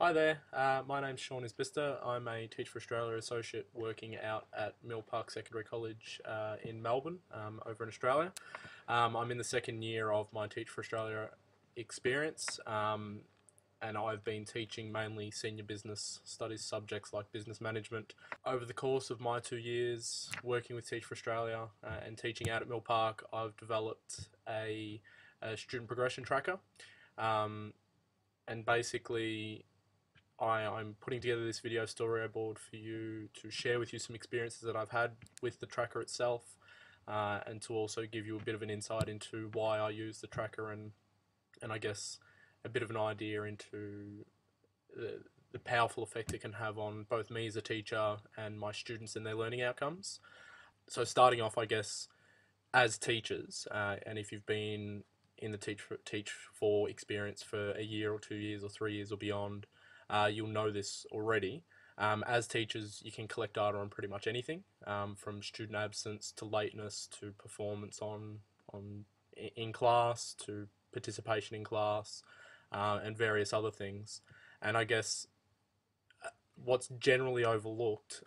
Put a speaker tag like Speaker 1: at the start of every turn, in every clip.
Speaker 1: Hi there, my name's Sean Isbister. I'm a Teach for Australia associate working out at Mill Park Secondary College in Melbourne, over in Australia. I'm in the second year of my Teach for Australia experience, and I've been teaching mainly senior business studies subjects like business management. Over the course of my 2 years working with Teach for Australia and teaching out at Mill Park, I've developed a student progression tracker. Um, and basically I'm putting together this video storyboard for you to share with you some experiences that I've had with the tracker itself, and to also give you a bit of an insight into why I use the tracker, and I guess a bit of an idea into the powerful effect it can have on both me as a teacher and my students and their learning outcomes. So starting off, I guess, as teachers, and if you've been in the Teach for experience for a year or 2 years or 3 years or beyond, you'll know this already. As teachers, you can collect data on pretty much anything, from student absence to lateness to performance on in class to participation in class, and various other things. And I guess what's generally overlooked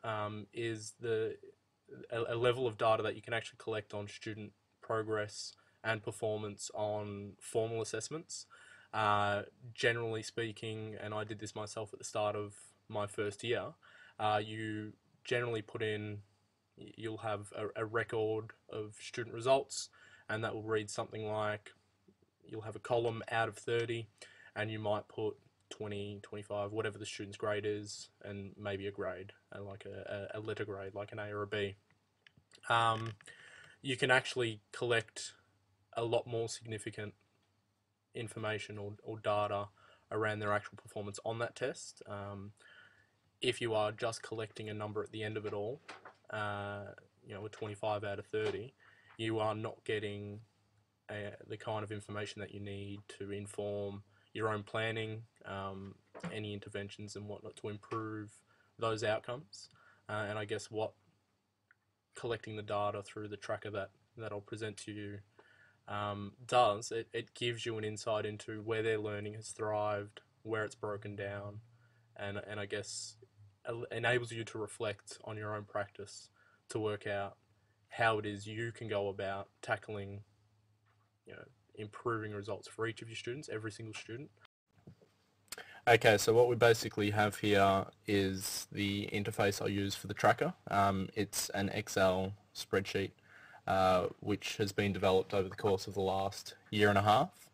Speaker 1: is a level of data that you can actually collect on student progress and performance on formal assessments. Uh, Generally speaking, and I did this myself at the start of my first year, you generally you'll have a record of student results, and that will read something like, you'll have a column out of 30, and you might put 20, 25, whatever the student's grade is, and maybe a grade, like a letter grade, like an A or a B. Um, you can actually collect a lot more significant information or data around their actual performance on that test. If you are just collecting a number at the end of it all, uh, a 25 out of 30, you are not getting the kind of information that you need to inform your own planning, any interventions and whatnot to improve those outcomes. And I guess what collecting the data through the tracker that I'll present to you does, it gives you an insight into where their learning has thrived, where it's broken down, and I guess enables you to reflect on your own practice to work out how it is you can go about tackling, you know, improving results for each of your students, every single student. Okay, so what we basically have here is the interface I use for the tracker. It's an Excel spreadsheet, which has been developed over the course of the last year and a half.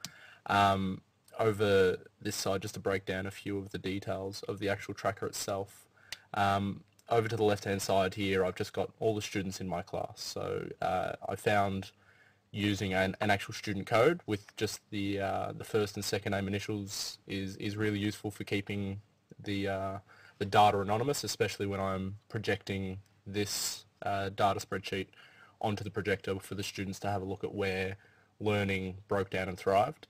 Speaker 1: Over this side, just to break down a few of the details of the actual tracker itself. Over to the left-hand side here, I've just got all the students in my class. So I found using an actual student code with just the first and second name initials is really useful for keeping the data anonymous, especially when I'm projecting this data spreadsheet onto the projector for the students to have a look at where learning broke down and thrived.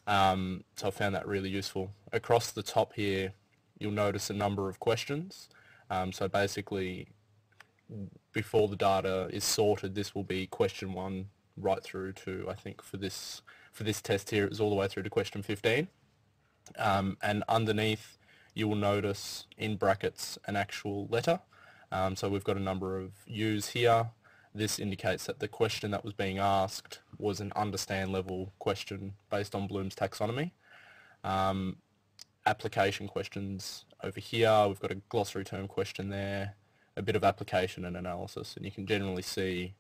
Speaker 1: So I found that really useful. Across the top here, you'll notice a number of questions. So basically, before the data is sorted, this will be question 1 right through to, I think for this test here, it was all the way through to question 15. And underneath, you will notice in brackets an actual letter. So we've got a number of U's here. This indicates that the question that was being asked was an understand level question based on Bloom's taxonomy. Application questions over here, we've got a glossary term question there, a bit of application and analysis, and you can generally see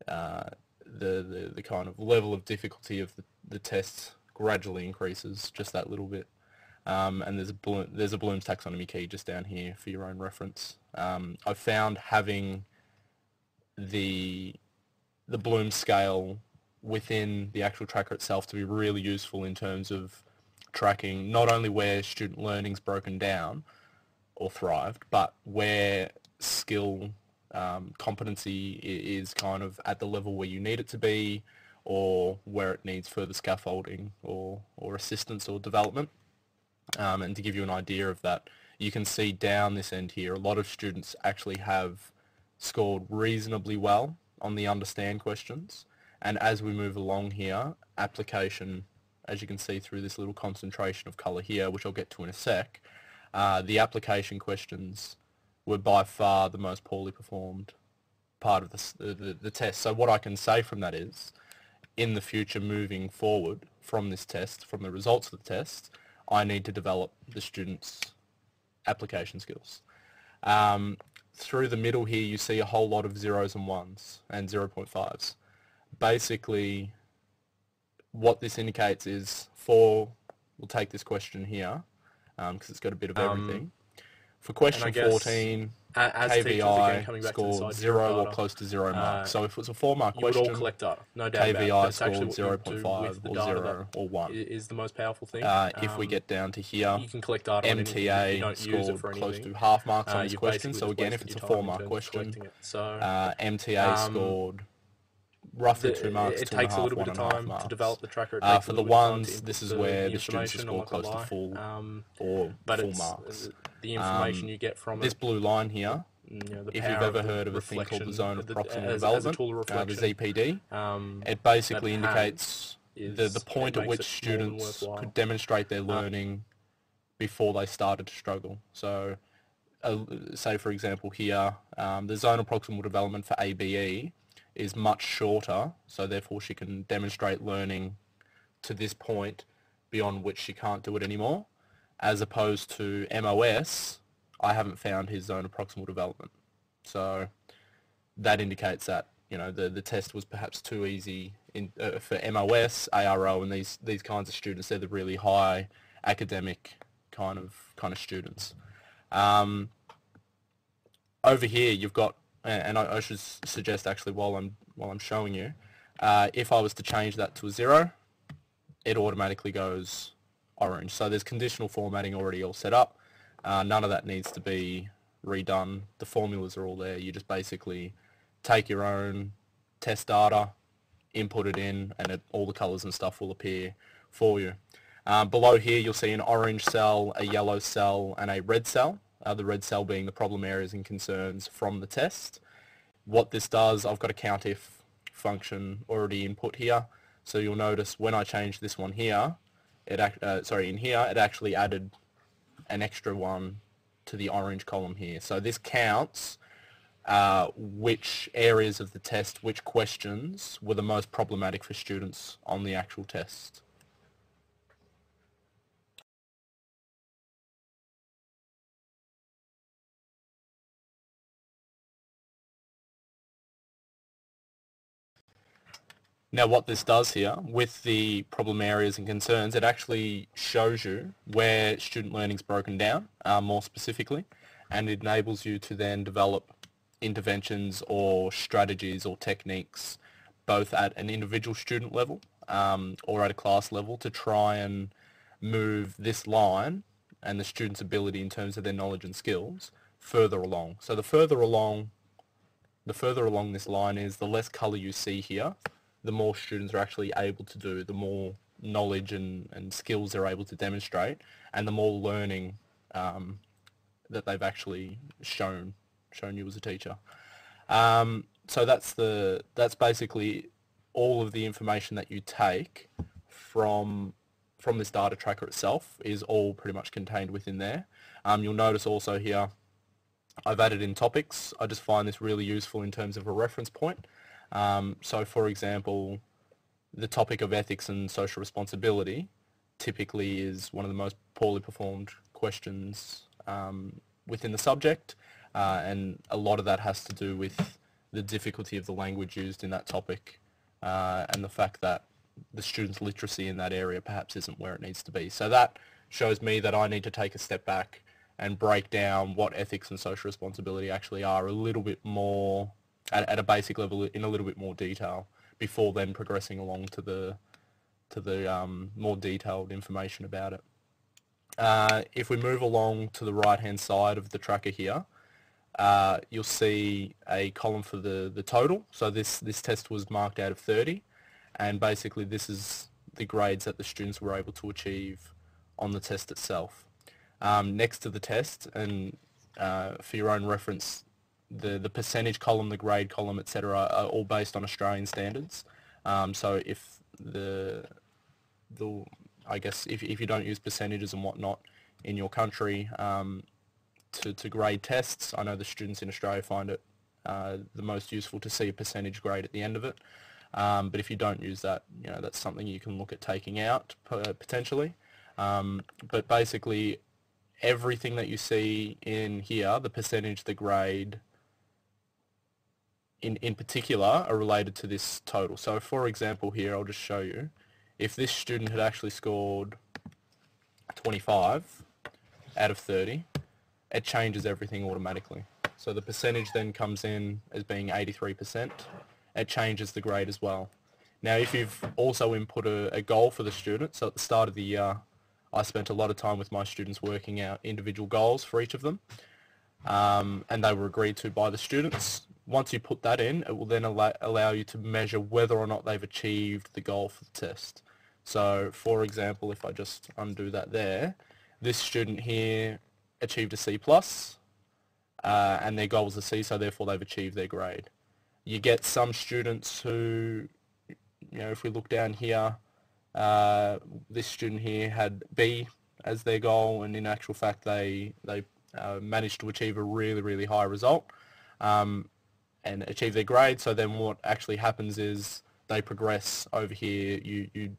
Speaker 1: the kind of level of difficulty of the test gradually increases just that little bit. And there's a Bloom's taxonomy key just down here for your own reference. I've found having the Bloom scale within the actual tracker itself to be really useful in terms of tracking not only where student learning's broken down or thrived, but where skill competency is kind of at the level where you need it to be, or where it needs further scaffolding or assistance or development. And to give you an idea of that, you can see down this end here, a lot of students actually have scored reasonably well on the understand questions. And as we move along here, application as you can see through this little concentration of colour here, which I'll get to in a sec, the application questions were by far the most poorly performed part of the test. So what I can say from that is, in the future moving forward from this test, from the results of the test, I need to develop the students' application skills. Through the middle here you see a whole lot of zeros and ones and 0.5s. Basically what this indicates is we'll take this question here because it's got a bit of everything. For question 14, KVI scored 0 or close to 0 marks. So if it was a 4-mark question,
Speaker 2: you would all collect data, no doubt
Speaker 1: KVI
Speaker 2: about it.
Speaker 1: scored 0.5 or 0 or 1.
Speaker 2: Is the most powerful thing.
Speaker 1: If we get down to here,
Speaker 2: you can collect data
Speaker 1: MTA scored close to half marks on this question. So again, if it's a 4-mark question, MTA scored roughly 2 marks,
Speaker 2: it takes a little bit of time to develop the tracker.
Speaker 1: For the ones, this is where the students score close to full or full marks.
Speaker 2: The information you get from
Speaker 1: this blue line here, if you've ever heard of a thing called the zone of proximal development, the ZPD, it basically indicates the point at which students could demonstrate their learning before they started to struggle. So say for example here, the zone of proximal development for ABE is much shorter, so therefore she can demonstrate learning to this point beyond which she can't do it anymore, as opposed to MOS, I haven't found his zone of proximal development. So that indicates that, you know, the test was perhaps too easy for MOS, ARO, and these kinds of students. They're the really high academic kind of students. Over here you've got, and I should suggest actually while I'm showing you, if I was to change that to a 0, it automatically goes orange. So there's conditional formatting already all set up. None of that needs to be redone. The formulas are all there. You just basically take your own test data, input it in, and all the colors and stuff will appear for you. Below here you'll see an orange cell, a yellow cell, and a red cell. The red cell being the problem areas and concerns from the test. What this does, I've got a COUNTIF function already input here. So you'll notice when I change this one here, in here, it actually added an extra one to the orange column here. So this counts which areas of the test, which questions were the most problematic for students on the actual test. Now what this does here, with the problem areas and concerns, it actually shows you where student learning's broken down, more specifically, and it enables you to then develop interventions or strategies or techniques both at an individual student level or at a class level to try and move this line and the student's ability in terms of their knowledge and skills further along. So the further along this line is, the less colour you see here, the more students are actually able to do, the more knowledge and skills they're able to demonstrate, and the more learning that they've actually shown you as a teacher. So that's basically all of the information that you take from this data tracker itself is all pretty much contained within there. You'll notice also here I've added in topics. I just find this really useful in terms of a reference point. So for example, the topic of ethics and social responsibility typically is one of the most poorly performed questions within the subject, and a lot of that has to do with the difficulty of the language used in that topic and the fact that the student's literacy in that area perhaps isn't where it needs to be. So that shows me that I need to take a step back and break down what ethics and social responsibility actually are a little bit more at a basic level, in a little bit more detail, before then progressing along to the more detailed information about it. If we move along to the right hand side of the tracker here, you'll see a column for the total. So this test was marked out of 30, and basically this is the grades that the students were able to achieve on the test itself. Next to the test, and for your own reference, the percentage column, the grade column, etc., are all based on Australian standards. So if the I guess if you don't use percentages and whatnot in your country to grade tests, I know the students in Australia find it the most useful to see a percentage grade at the end of it. But if you don't use that, that's something you can look at taking out potentially. But basically, everything that you see in here, the percentage, the grade, in particular, are related to this total. So for example here, I'll just show you, if this student had actually scored 25 out of 30, it changes everything automatically. So the percentage then comes in as being 83%. It changes the grade as well. Now, if you've also input a goal for the student, so at the start of the year, I spent a lot of time with my students working out individual goals for each of them, and they were agreed to by the students. Once you put that in, it will then allow you to measure whether or not they've achieved the goal for the test. So, for example, if I just undo that there, this student here achieved a C+, and their goal was a C, so therefore they've achieved their grade. You get some students who, if we look down here, this student here had B as their goal, and in actual fact they managed to achieve a really, really high result and achieve their grade. So then what actually happens is they progress over here. You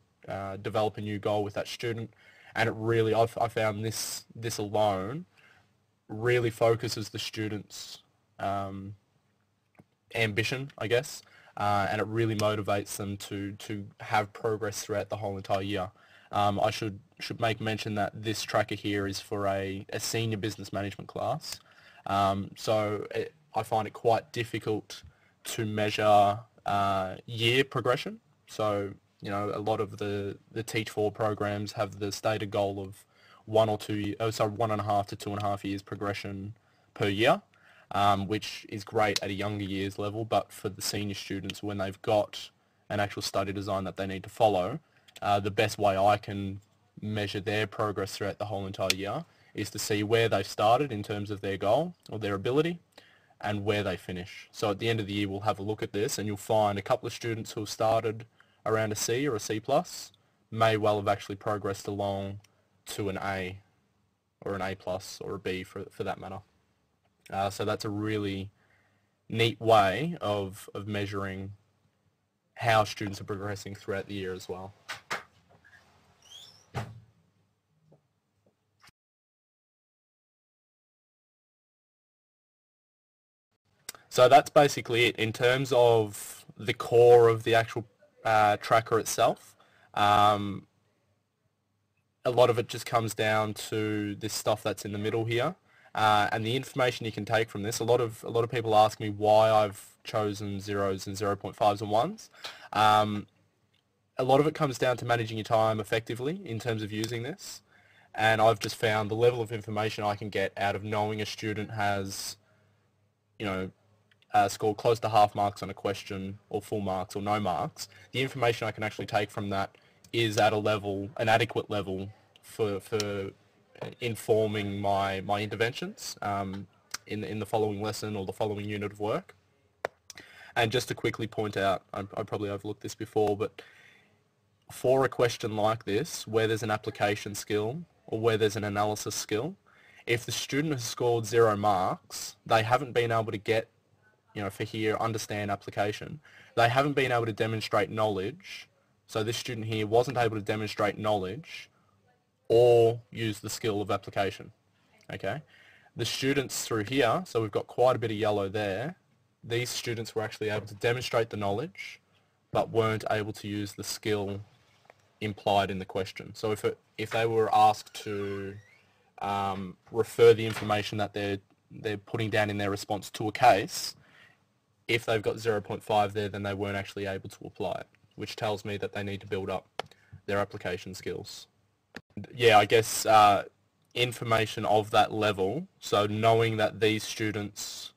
Speaker 1: develop a new goal with that student, and it really, I found this alone really focuses the students' ambition, I guess, and it really motivates them to have progress throughout the whole entire year. I should make mention that this tracker here is for a senior business management class, so I find it quite difficult to measure year progression. So a lot of the Teach For programs have the stated goal of 1.5 to 2.5 years progression per year, which is great at a younger years level, but for the senior students, when they've got an actual study design that they need to follow, the best way I can measure their progress throughout the whole entire year is to see where they've started in terms of their goal or their ability and where they finish. So at the end of the year, we'll have a look at this, and you'll find a couple of students who have started around a C or a C+, may well have actually progressed along to an A or an A+, or a B for that matter. So that's a really neat way of measuring how students are progressing throughout the year as well. So that's basically it. In terms of the core of the actual tracker itself, a lot of it just comes down to this stuff that's in the middle here. And the information you can take from this, a lot of people ask me why I've chosen zeros and 0.5s and 1s. A lot of it comes down to managing your time effectively in terms of using this. And I've just found the level of information I can get out of knowing a student has, scored close to half marks on a question, or full marks, or no marks. The information I can actually take from that is at an adequate level for informing my interventions in the following lesson or the following unit of work. And just to quickly point out, I probably overlooked this before, but for a question like this, where there's an application skill or where there's an analysis skill, if the student has scored 0 marks, they haven't been able to get, for here, understand application. They haven't been able to demonstrate knowledge. So this student here wasn't able to demonstrate knowledge or use the skill of application. Okay, the students through here, so we've got quite a bit of yellow there. These students were actually able to demonstrate the knowledge, but weren't able to use the skill implied in the question. So if they were asked to refer the information that they're putting down in their response to a case, if they've got 0.5 there, then they weren't actually able to apply it, which tells me that they need to build up their application skills. Yeah, I guess information of that level, so knowing that these students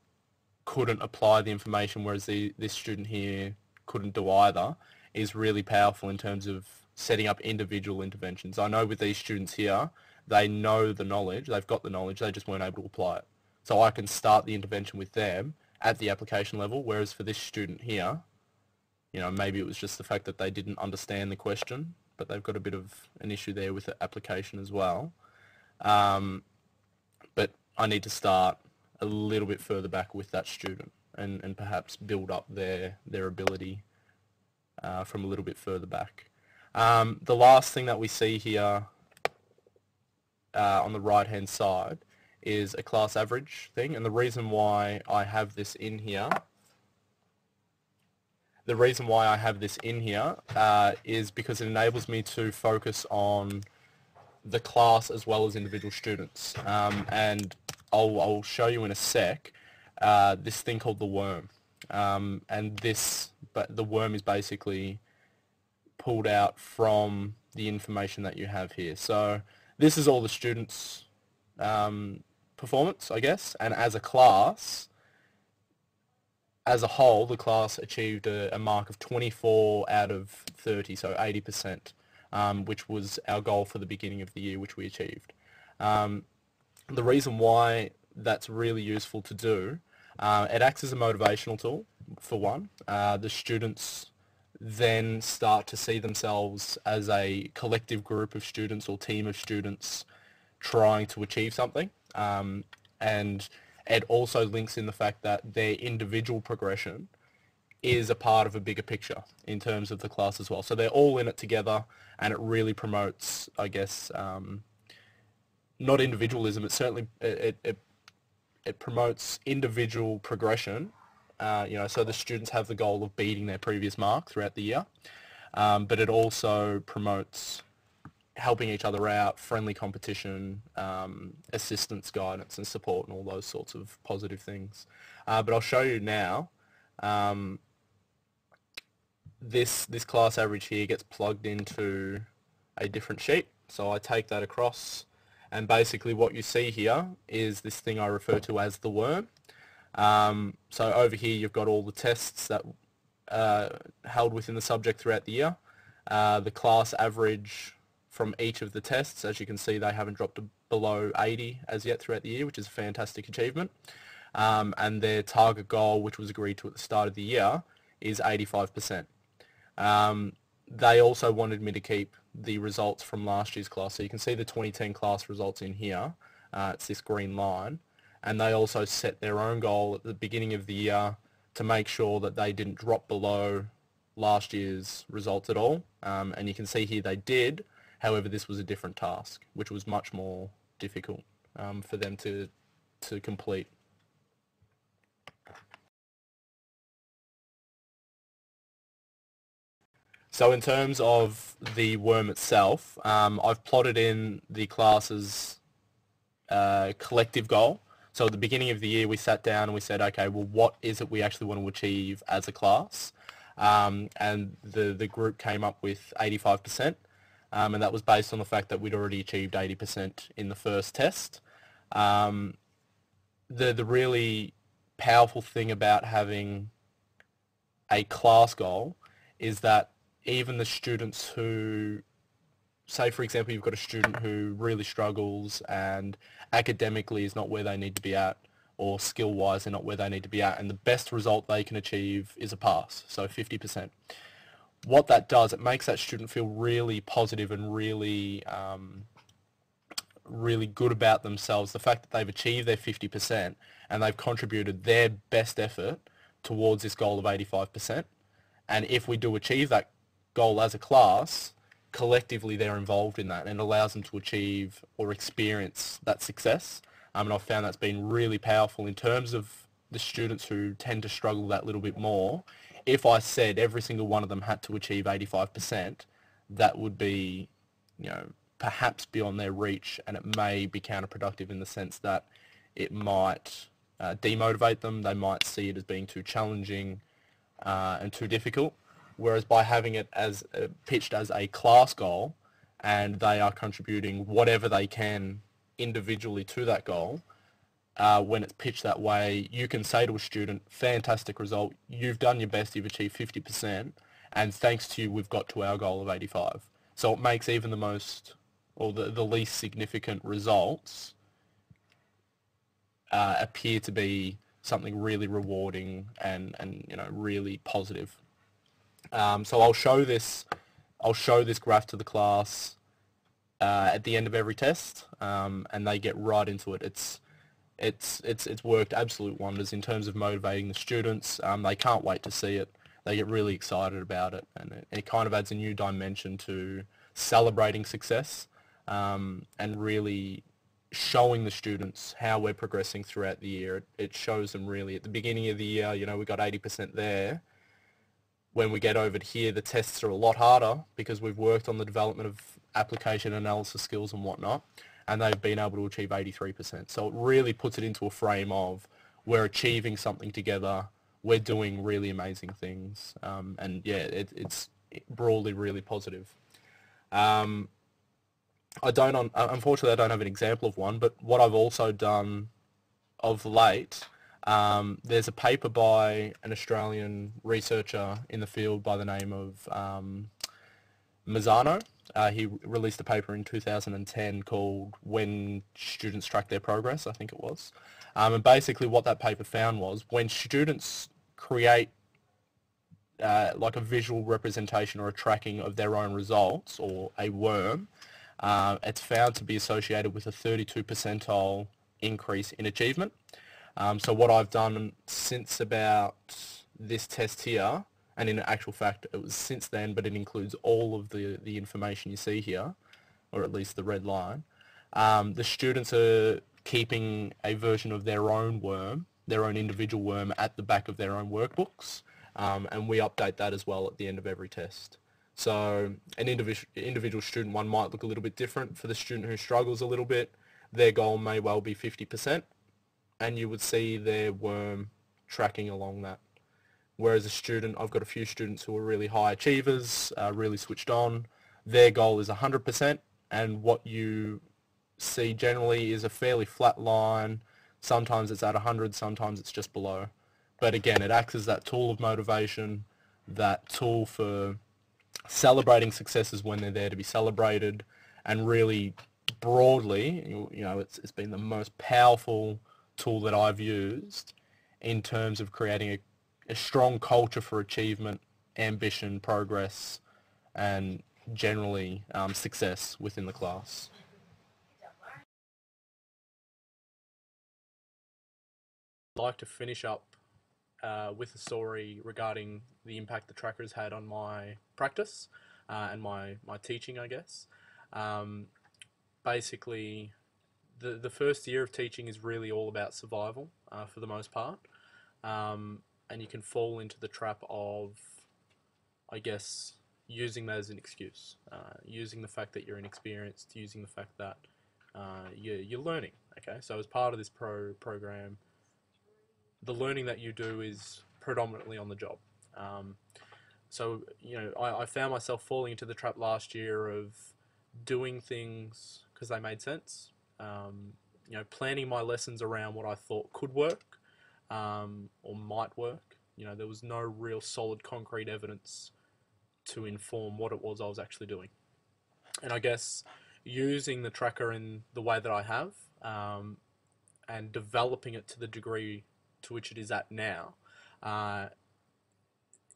Speaker 1: couldn't apply the information, whereas this student here couldn't do either, is really powerful in terms of setting up individual interventions. I know with these students here, they know the knowledge, they've got the knowledge, they just weren't able to apply it. So I can start the intervention with them at the application level, whereas for this student here, maybe it was just the fact that they didn't understand the question, but they've got a bit of an issue there with the application as well. But I need to start a little bit further back with that student and perhaps build up their ability from a little bit further back. The last thing that we see here on the right hand side is a class average thing, and the reason why I have this in here is because it enables me to focus on the class as well as individual students, and I'll show you in a sec this thing called the worm, and the worm is basically pulled out from the information that you have here. So this is all the students' performance, I guess, and as a class, as a whole, the class achieved a mark of 24 out of 30, so 80%, which was our goal for the beginning of the year, which we achieved. The reason why that's really useful to do, it acts as a motivational tool, for one. The students then start to see themselves as a collective group of students or team of students trying to achieve something. And it also links in the fact that their individual progression is a part of a bigger picture in terms of the class as well. So they're all in it together, and it really promotes, I guess, not individualism. It certainly it promotes individual progression. So the students have the goal of beating their previous mark throughout the year, but it also promotes helping each other out, friendly competition, assistance, guidance and support, and all those sorts of positive things. But I'll show you now. This class average here gets plugged into a different sheet. So I take that across, and basically what you see here is this thing I refer to as the worm. So over here you've got all the tests that held within the subject throughout the year. The class average from each of the tests, as you can see, they haven't dropped below 80 as yet throughout the year, which is a fantastic achievement. And their target goal, which was agreed to at the start of the year, is 85%. They also wanted me to keep the results from last year's class. So you can see the 2010 class results in here. It's this green line. And they also set their own goal at the beginning of the year to make sure that they didn't drop below last year's results at all. And you can see here they did. However, this was a different task, which was much more difficult for them to complete. So in terms of the worm itself, I've plotted in the class's collective goal. So at the beginning of the year, we sat down and we said, okay, well, what is it we actually want to achieve as a class? And the group came up with 85%. And that was based on the fact that we'd already achieved 80% in the first test. The really powerful thing about having a class goal is that even the students who, say for example, you've got a student who really struggles and academically is not where they need to be at, or skill-wise they're not where they need to be at, and the best result they can achieve is a pass, so 50%. What that does, it makes that student feel really positive and really really good about themselves. The fact that they've achieved their 50% and they've contributed their best effort towards this goal of 85%. And if we do achieve that goal as a class, collectively they're involved in that, and it allows them to achieve or experience that success. And I've found that's been really powerful in terms of the students who tend to struggle that little bit more. If I said every single one of them had to achieve 85%, that would be, perhaps beyond their reach, and it may be counterproductive in the sense that it might demotivate them. They might see it as being too challenging and too difficult. Whereas by having it as pitched as a class goal, and they are contributing whatever they can individually to that goal, when it's pitched that way, you can say to a student, fantastic result, you've done your best, you've achieved 50%, and thanks to you, we've got to our goal of 85. So it makes even the most, or the least significant results appear to be something really rewarding and really positive. So I'll show this I'll show this graph to the class at the end of every test, and they get right into it. It's worked absolute wonders in terms of motivating the students. They can't wait to see it. They get really excited about it, and it kind of adds a new dimension to celebrating success, and really showing the students how we're progressing throughout the year. It shows them really at the beginning of the year, we got 80% there. When we get over to here, the tests are a lot harder because we've worked on the development of application analysis skills and whatnot, and they've been able to achieve 83%. So it really puts it into a frame of we're achieving something together, we're doing really amazing things, and yeah, it's broadly really positive. Unfortunately, I don't have an example of one, but what I've also done of late, there's a paper by an Australian researcher in the field by the name of Mazzano. He released a paper in 2010 called When Students Track Their Progress, I think it was. And basically what that paper found was when students create like a visual representation or a tracking of their own results or a worm, it's found to be associated with a 32 percentile increase in achievement. So what I've done since about this test here, and in actual fact it was since then, but it includes all of the information you see here, or at least the red line, the students are keeping a version of their own worm, their own individual worm, at the back of their own workbooks, and we update that as well at the end of every test. So an individual student one might look a little bit different. For the student who struggles a little bit, their goal may well be 50%, and you would see their worm tracking along that. Whereas a student, I've got a few students who are really high achievers, really switched on. Their goal is 100%, and what you see generally is a fairly flat line. Sometimes it's at 100, sometimes it's just below. But again, it acts as that tool of motivation, that tool for celebrating successes when they're there to be celebrated, and really broadly, it's been the most powerful tool that I've used in terms of creating a strong culture for achievement, ambition, progress, and generally success within the class.
Speaker 2: I'd like to finish up with a story regarding the impact the tracker has had on my practice and my teaching, I guess. Basically, the first year of teaching is really all about survival for the most part. And you can fall into the trap of, I guess, using that as an excuse, using the fact that you're inexperienced, using the fact that you're learning. Okay, so as part of this program, the learning that you do is predominantly on the job. So I found myself falling into the trap last year of doing things because they made sense. Planning my lessons around what I thought could work or might work. There was no real solid concrete evidence to inform what it was I was actually doing. And I guess using the tracker in the way that I have and developing it to the degree to which it is at now,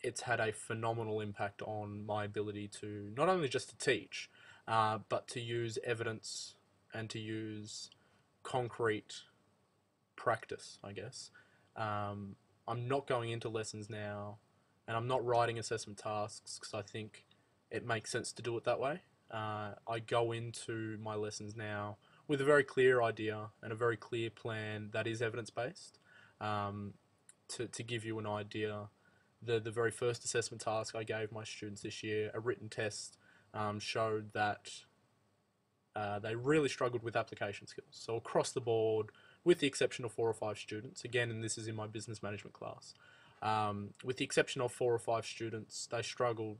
Speaker 2: it's had a phenomenal impact on my ability to not only just to teach, but to use evidence and to use concrete practice, I guess. I'm not going into lessons now, and I'm not writing assessment tasks because I think it makes sense to do it that way. I go into my lessons now with a very clear idea and a very clear plan that is evidence-based. To give you an idea, the very first assessment task I gave my students this year, a written test, showed that they really struggled with application skills. So across the board, with the exception of 4 or 5 students, again, and this is in my business management class, with the exception of 4 or 5 students, they struggled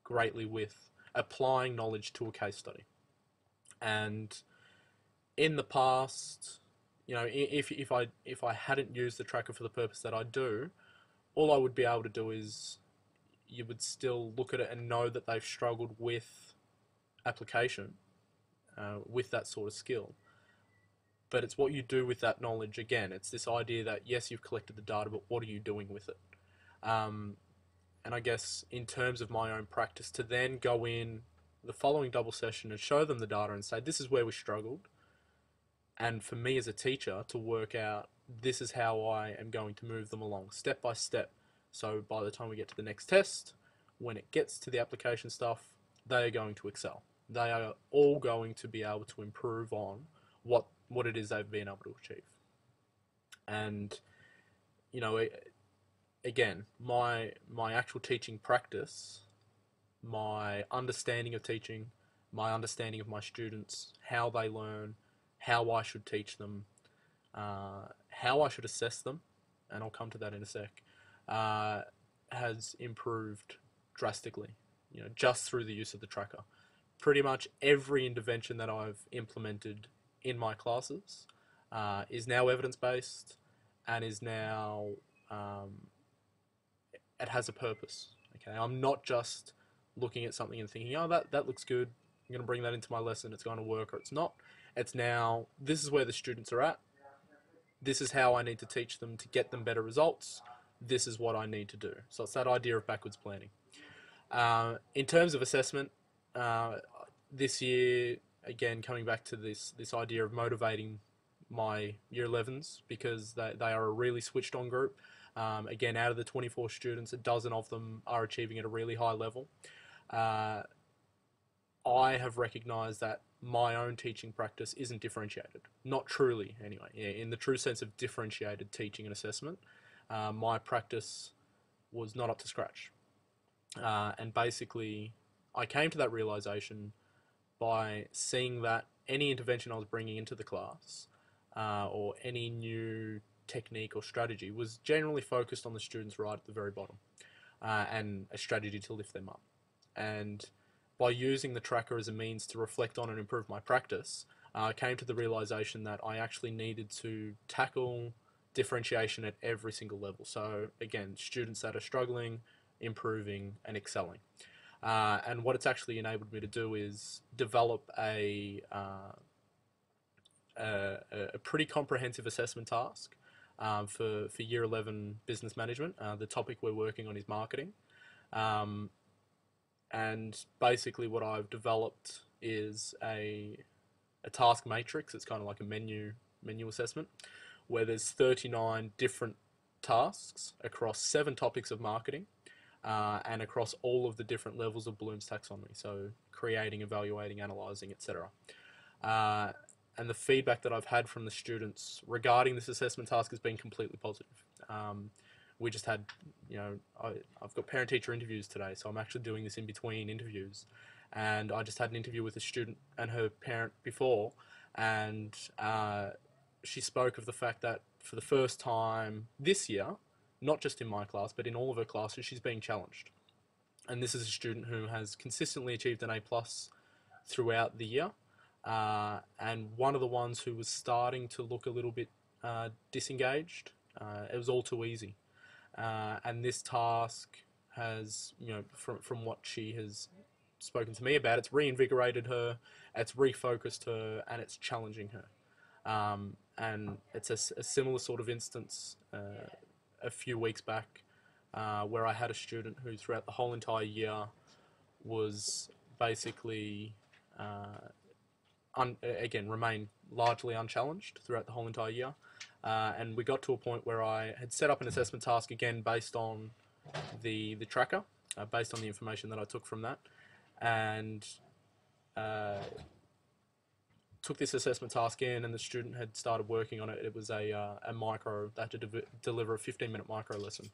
Speaker 2: greatly with applying knowledge to a case study. And in the past, if I hadn't used the tracker for the purpose that I do, all I would be able to do is you would still look at it and know that they've struggled with application, with that sort of skill. But it's what you do with that knowledge. Again, it's this idea that yes, you've collected the data, but what are you doing with it?
Speaker 1: and I guess in terms of my own practice, to then go in the following double session and show them the data and say, this is where we struggled. And for me as a teacher to work out, this is how I am going to move them along step by step. So by the time we get to the next test, when it gets to the application stuff, they are going to excel. They are all going to be able to improve on what it is they've been able to achieve. And, you know, again, my actual teaching practice, my understanding of teaching, my understanding of my students, how they learn, how I should teach them, how I should assess them, and I'll come to that in a sec, has improved drastically, you know, just through the use of the tracker. Pretty much every intervention that I've implemented in my classes is now evidence-based and is now, it has a purpose. Okay, I'm not just looking at something and thinking, oh, that looks good, I'm going to bring that into my lesson, it's going to work, or it's not. It's now, this is where the students are at, this is how I need to teach them to get them better results, this is what I need to do. So it's that idea of backwards planning. In terms of assessment, this year, again, coming back to this idea of motivating my year 11s, because they are a really switched on group. Again, out of the 24 students, a dozen of them are achieving at a really high level. I have recognised that my own teaching practice isn't differentiated. Not truly, anyway. Yeah, in the true sense of differentiated teaching and assessment, my practice was not up to scratch. And basically, I came to that realisation by seeing that any intervention I was bringing into the class, or any new technique or strategy, was generally focused on the students right at the very bottom, and a strategy to lift them up. And by using the tracker as a means to reflect on and improve my practice, I came to the realization that I actually needed to tackle differentiation at every single level. So again, students that are struggling, improving, and excelling. And what it's actually enabled me to do is develop a pretty comprehensive assessment task for Year 11 business management. The topic we're working on is marketing. And basically what I've developed is a task matrix. It's kind of like a menu assessment, where there's 39 different tasks across 7 topics of marketing, and across all of the different levels of Bloom's taxonomy, so creating, evaluating, analysing, etc. And the feedback that I've had from the students regarding this assessment task has been completely positive. We just had, you know, I've got parent-teacher interviews today, so I'm actually doing this in between interviews. And I just had an interview with a student and her parent before, and she spoke of the fact that for the first time this year, not just in my class, but in all of her classes, she's being challenged. And this is a student who has consistently achieved an A+ throughout the year, and one of the ones who was starting to look a little bit disengaged. It was all too easy. And this task has, you know, from what she has spoken to me about, it's reinvigorated her, it's refocused her, and it's challenging her. And it's a similar sort of instance a few weeks back, where I had a student who throughout the whole entire year was basically, again, remained largely unchallenged throughout the whole entire year. And we got to a point where I had set up an assessment task, again based on the tracker, based on the information that I took from that, and took this assessment task in, and the student had started working on it. It was a micro, they had to deliver a 15-minute micro lesson.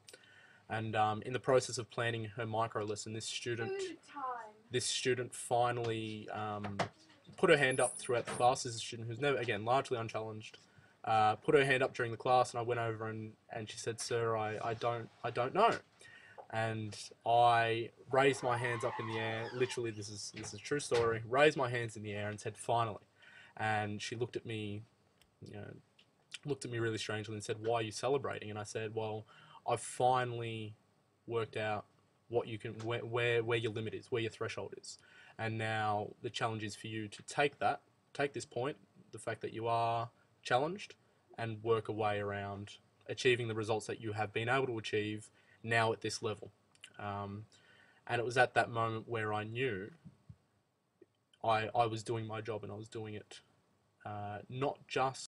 Speaker 1: And in the process of planning her micro lesson, this student finally put her hand up throughout the class. This is a student who's never, again, largely unchallenged. Put her hand up during the class, and I went over and she said, "Sir, I don't know." And I raised my hands up in the air. Literally, this is a true story. Raised my hands in the air and said, "Finally." And she looked at me, you know, really strangely and said, "Why are you celebrating?" And I said, "Well, I've finally worked out what you can, where your limit is, where your threshold is. And now the challenge is for you to take this point, the fact that you are challenged, and work a way around achieving the results that you have been able to achieve now at this level." And it was at that moment where I knew I was doing my job and I was doing it not just